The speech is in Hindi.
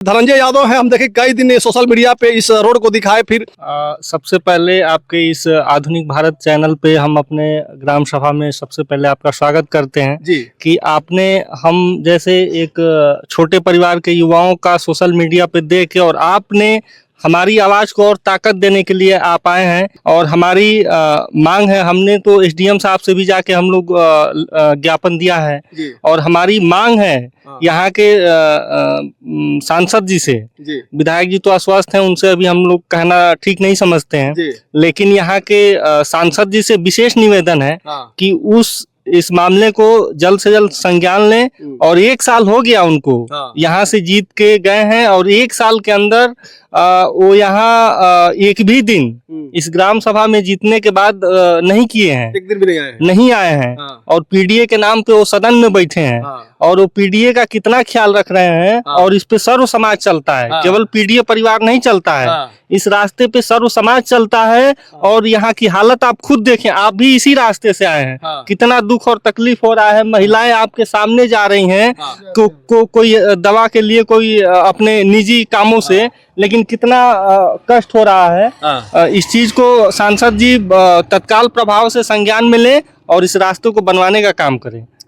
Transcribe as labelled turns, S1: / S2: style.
S1: धनंजय यादव है। हम देखे कई दिन सोशल मीडिया पे इस रोड को दिखाए। फिर
S2: सबसे पहले आपके इस आधुनिक भारत चैनल पे हम अपने ग्राम सभा में सबसे पहले आपका स्वागत करते हैं
S1: जी
S2: कि आपने हम जैसे एक छोटे परिवार के युवाओं का सोशल मीडिया पे देख के और आपने हमारी आवाज को और ताकत देने के लिए आप आए हैं और हमारी मांग है। हमने तो एसडीएम साहब से भी जाके हम लोग ज्ञापन दिया है
S1: जी
S2: और हमारी मांग है यहाँ के सांसद जी से।
S1: जी
S2: विधायक जी तो अस्वस्थ हैं, उनसे अभी हम लोग कहना ठीक नहीं समझते हैं,
S1: जी
S2: लेकिन यहाँ के सांसद जी से विशेष निवेदन है
S1: हाँ
S2: कि इस मामले को जल्द से जल्द संज्ञान लें। और 1 साल हो गया उनको
S1: हाँ।
S2: यहाँ से जीत के गए हैं और 1 साल के अंदर वो यहाँ एक भी दिन इस ग्राम सभा में जीतने के बाद नहीं किए हैं,
S1: एक दिन भी नहीं आए हैं।
S2: नहीं आए हैं।
S1: हाँ।
S2: और पीडीए के नाम पे वो सदन में बैठे हैं
S1: हाँ।
S2: और वो पीडीए का कितना ख्याल रख रहे हैं।
S1: हाँ।
S2: और इस पे सर्व समाज चलता है,
S1: हाँ।
S2: केवल पीडीए परिवार नहीं चलता है।
S1: हाँ।
S2: इस रास्ते पे सर्व समाज चलता है और यहाँ की हालत आप खुद देखें, आप भी इसी रास्ते से आए हैं।
S1: हाँ।
S2: कितना दुख और तकलीफ हो रहा है। महिलाएं आपके सामने जा रही हैं
S1: हाँ।
S2: कोई दवा के लिए, कोई अपने निजी कामों से, लेकिन कितना कष्ट हो रहा है।
S1: हाँ।
S2: इस चीज को सांसद जी तत्काल प्रभाव से संज्ञान में लें और इस रास्ते को बनवाने का काम करें।